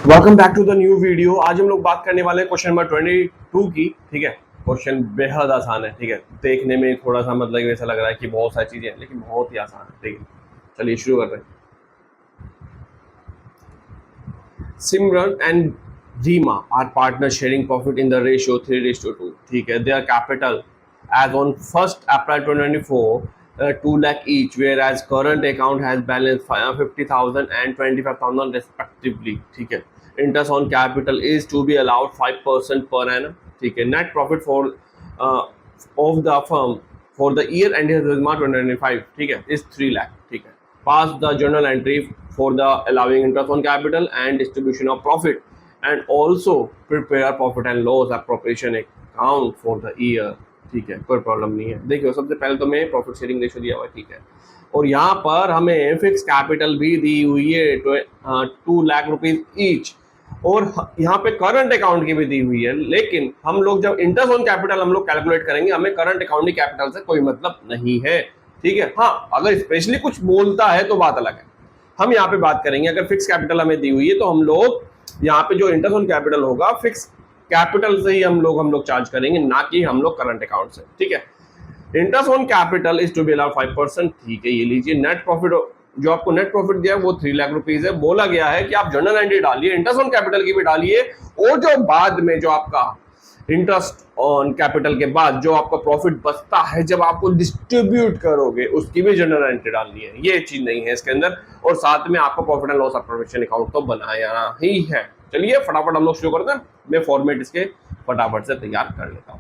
Welcome back to the new video. आज हम लोग बात करने वाले हैं क्वेश्चन नंबर 22 की। ठीक है, क्वेश्चन बेहद आसान है। ठीक है, देखने में थोड़ा सा मतलब ऐसा लग रहा है कि बहुत सारी चीजें हैं, लेकिन बहुत ही आसान है। ठीक है, चलिए शुरू करते हैं। Simran and Reema are partner sharing profit in the ratio 3:2। ठीक है, their capital as on 1st April 2024 2 lakh each, whereas current account has balance 50,000 and 25,000 respectively. ठीक है, interest on capital is to be allowed 5% per annum. ठीक है, net profit for of the firm for the year ended March 2025 ठीक है is 3 lakh. ठीक है, pass the journal entry for the allowing interest on capital and distribution of profit and also prepare profit and loss appropriation account for the year. ठीक है, कोई problem नहीं है। देखिए, सबसे पहले तो मैं प्रॉफिट शेयरिंग रेशियो दिया हुआ है। ठीक है, और यहाँ पर हमें फिक्स कैपिटल भी दी हुई है 2 लाख रुपीज ईच, और यहाँ पे करंट अकाउंट की भी दी हुई है। लेकिन हम लोग जब इंटरेस्ट ऑन कैपिटल हम लोग कैलकुलेट करेंगे, हमें करंट अकाउंट की कैपिटल से कोई मतलब नहीं है। ठीक है, हाँ, अगर स्पेशली कुछ बोलता है तो बात अलग है। हम यहाँ पे बात करेंगे, अगर फिक्स कैपिटल हमें दी हुई है तो हम लोग यहाँ पे जो इंटरेस्ट ऑन कैपिटल होगा फिक्स कैपिटल से ही हम लोग चार्ज करेंगे, ना कि हम लोग करंट अकाउंट से। ठीक है, interest on capital is to be allowed 5%। ठीक है, ये लीजिए, नेट प्रॉफिट जो आपको नेट प्रॉफिट दिया है वो 3 लाख रुपीज है। बोला गया है कि आप जर्नल एंट्री डालिए, इंटरेस्ट ऑन कैपिटल की भी डालिए, और जो बाद में जो आपका इंटरेस्ट ऑन कैपिटल के बाद जो आपका प्रॉफिट बचता है जब आपको डिस्ट्रीब्यूट करोगे उसकी भी जर्नल एंट्री डालनी है। ये चीज नहीं है इसके अंदर, और साथ में आपको profit and loss appropriation account तो बनाया ही है। चलिए फटाफट हम लोग शुरू करते हैं। मैं फॉर्मेट इसके फटाफट से तैयार कर लेता हूं।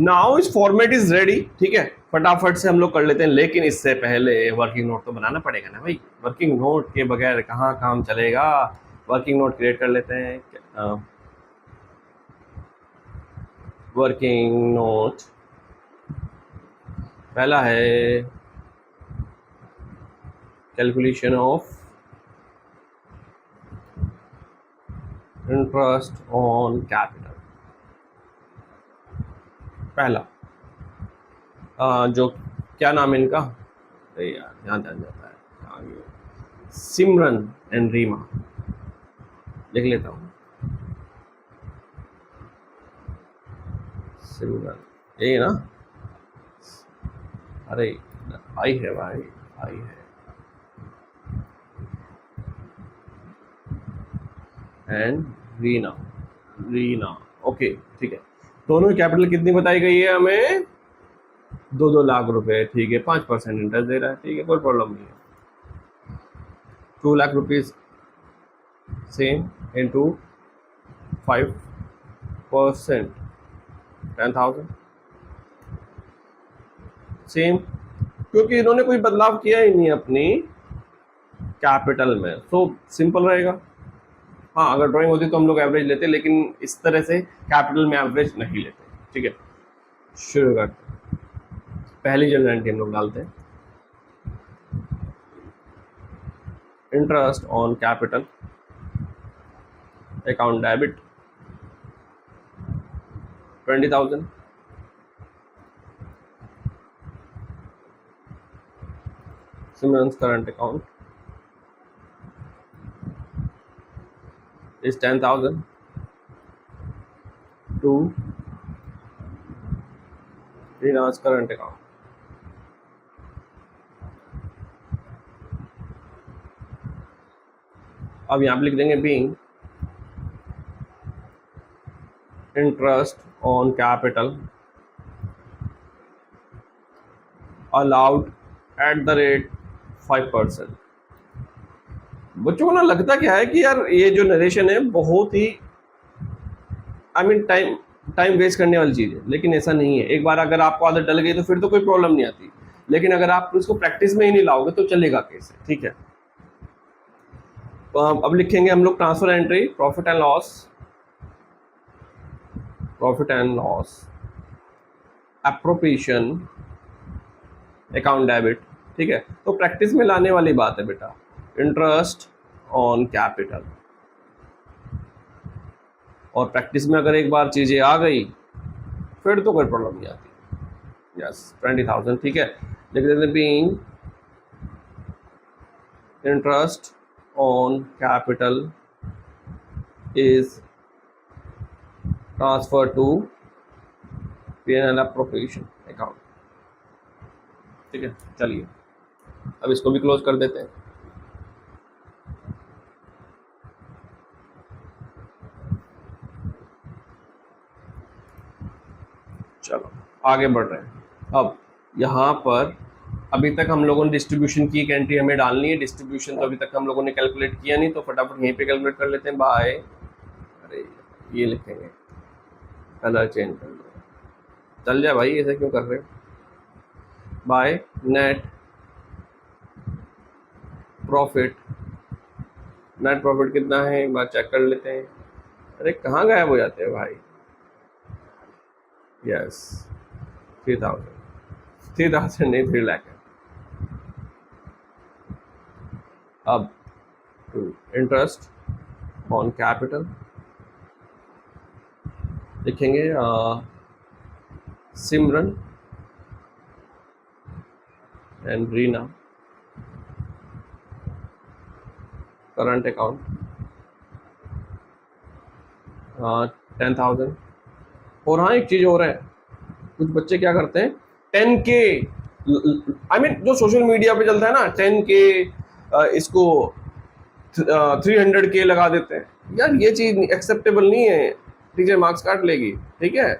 नाउ इस फॉर्मेट इज रेडी। ठीक है, फटाफट से हम लोग कर लेते हैं, लेकिन इससे पहले वर्किंग नोट तो बनाना पड़ेगा ना भाई। वर्किंग नोट के बगैर कहाँ काम चलेगा। वर्किंग नोट क्रिएट कर लेते हैं। वर्किंग नोट पहला है calculation of interest on capital. पहला जो क्या नाम है इनका, यार ध्यान जाता है आगे, सिमरन एंड रीमा लिख लेता हूँ। सिमरन, यही ना, अरे आई है भाई, आई है, एंड रीना, रीना। ओके ठीक है, दोनों की कैपिटल कितनी बताई गई है हमें, 2 लाख रुपए। ठीक है, 5% इंटरेस्ट दे रहा है। ठीक है, कोई प्रॉब्लम नहीं है। 2 lakh rupees same into 5%, 10,000 same, क्योंकि इन्होंने कोई बदलाव किया ही नहीं अपनी कैपिटल में, तो सिंपल रहेगा। हाँ, अगर ड्राइंग होती तो हम लोग एवरेज लेते, लेकिन इस तरह से कैपिटल में एवरेज नहीं लेते। ठीक है, शुरू करते हैं। पहली जनरल एंट्री हम लोग डालते हैं, interest on capital account debit 20,000, Simmons current account is 10,000 to Rina's current account. अब यहाँ पे लिख देंगे being interest on capital allowed at the rate 5%। बच्चों को ना लगता क्या है कि यार ये जो नरेशन है बहुत ही टाइम वेस्ट करने वाली चीज़ है, लेकिन ऐसा नहीं है। एक बार अगर आपको आदत डल गई तो फिर तो कोई प्रॉब्लम नहीं आती, लेकिन अगर आप इसको प्रैक्टिस में ही नहीं लाओगे तो चलेगा कैसे। ठीक है, तो अब लिखेंगे हम लोग transfer entry, profit and loss appropriation account debit. ठीक है, तो प्रैक्टिस में लाने वाली बात है बेटा, इंटरेस्ट ऑन कैपिटल, और प्रैक्टिस में अगर एक बार चीजें आ गई फिर तो कोई प्रॉब्लम नहीं आती। यस, 20,000। ठीक है, लिख देते being interest on capital is transferred to P&L appropriation account। ठीक है, चलिए अब इसको भी क्लोज कर देते हैं। चलो आगे बढ़ रहे हैं। अब यहाँ पर अभी तक हम लोगों ने डिस्ट्रीब्यूशन की एक एंट्री हमें डालनी है। डिस्ट्रीब्यूशन तो अभी तक हम लोगों ने कैलकुलेट किया नहीं, तो फटाफट यहीं पे कैलकुलेट कर लेते हैं। बाय, अरे ये लिखेंगे, कलर चेंज कर लो, चल जाए भाई, ऐसे क्यों कर रहे हो। By net profit, net profit कितना है एक बार चेक कर लेते हैं। अरे कहाँ गायब हो जाते हैं भाई। यस 3,000 नहीं 3 लाख है। अब इंटरेस्ट ऑन कैपिटल लिखेंगे सिमरन एंड रीना करंट अकाउंट 10,000। और हाँ एक चीज़ और है, कुछ बच्चे क्या करते हैं 10K, आई मीन जो सोशल मीडिया पे चलता है ना 10K, इसको 300K लगा देते हैं। यार ये चीज़ एक्सेप्टेबल नहीं है, टीचर मार्क्स काट लेगी। ठीक है,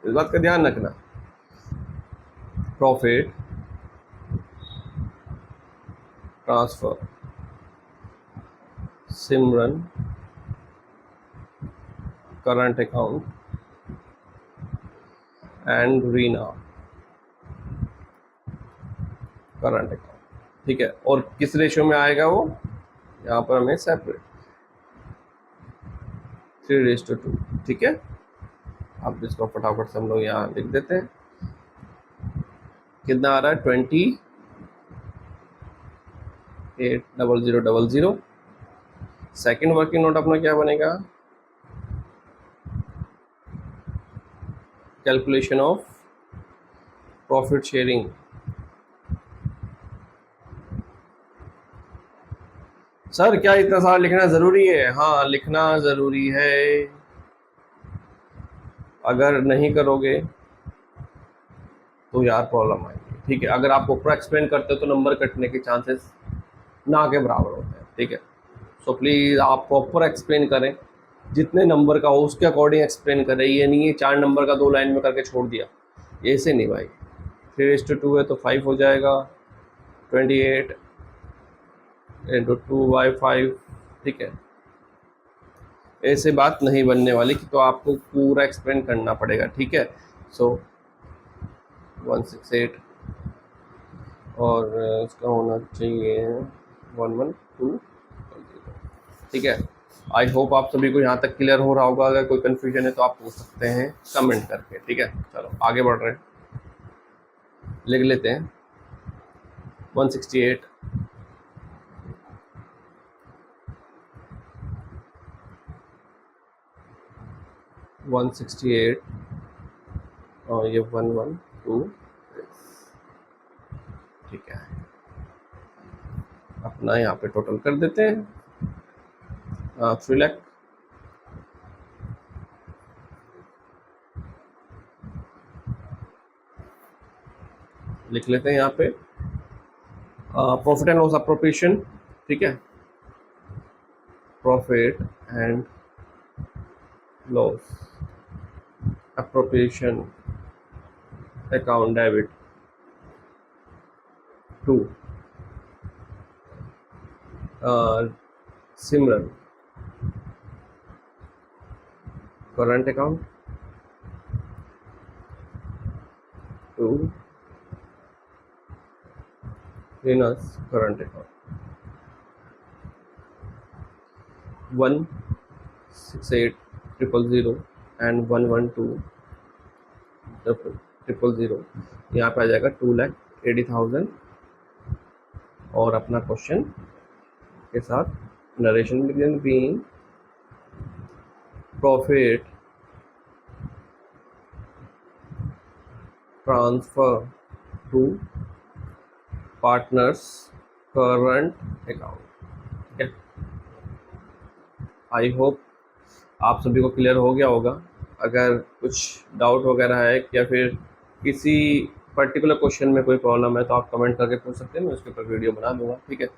इस बात का ध्यान रखना। Profit transfer Simran current account and Reena current account. ठीक है, और किस रेशियो में आएगा वो, यहाँ पर हमें सेपरेट 3:2। ठीक है, अब इसको फटाफट से हम लोग यहाँ लिख देते हैं। कितना आ रहा है 28,00,00। सेकेंड वर्किंग नोट अपना क्या बनेगा, calculation of profit sharing. Sir क्या इतना सारा लिखना जरूरी है? हाँ लिखना जरूरी है, अगर नहीं करोगे तो यार प्रॉब्लम आएगी। ठीक है, अगर आप ऊपर एक्सप्लेन करते हो तो नंबर कटने के चांसेस ना के बराबर होते हैं। ठीक है, सो प्लीज़ आप प्रॉपर एक्सप्लेन करें, जितने नंबर का हो उसके अकॉर्डिंग एक्सप्लेन करें। ये नहीं है 4 नंबर का 2 लाइन में करके छोड़ दिया, ऐसे नहीं भाई। 3:2 है तो 5 हो जाएगा, 28 × 2/5। ठीक है, ऐसे बात नहीं बनने वाली कि तो आपको पूरा एक्सप्लेन करना पड़ेगा। ठीक है, सो 168 और इसका होना चाहिए 112। ठीक है, आई होप आप सभी को यहाँ तक क्लियर हो रहा होगा। अगर कोई कन्फ्यूजन है तो आप पूछ सकते हैं कमेंट करके। ठीक है, चलो आगे बढ़ रहे हैं, लिख लेते हैं 168 और ये 112। ठीक है, अपना यहाँ पे टोटल कर देते हैं 3 लाख। लिख लेते हैं यहाँ पे प्रॉफिट एंड लॉस अप्रोप्रिएशन। ठीक है, profit and loss appropriation account debit to Simran current account to Rena's current account 168,000 and 112,000। यहाँ पे आ जाएगा 2,80,000। और अपना क्वेश्चन के साथ नरेशन लिख देंगे, being profit transfer to partners current account. ठीक है, आई होप आप सभी को क्लियर हो गया होगा। अगर कुछ डाउट वगैरह है या फिर किसी पर्टिकुलर क्वेश्चन में कोई प्रॉब्लम है तो आप कमेंट करके पूछ सकते हैं, मैं उसके ऊपर वीडियो बना दूंगा। ठीक है,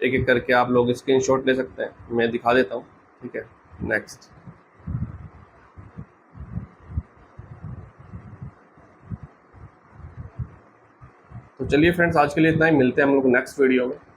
एक एक करके आप लोग स्क्रीनशॉट ले सकते हैं, मैं दिखा देता हूँ। ठीक है, नेक्स्ट। तो चलिए फ्रेंड्स, आज के लिए इतना ही, मिलते हैं हम लोग नेक्स्ट वीडियो में।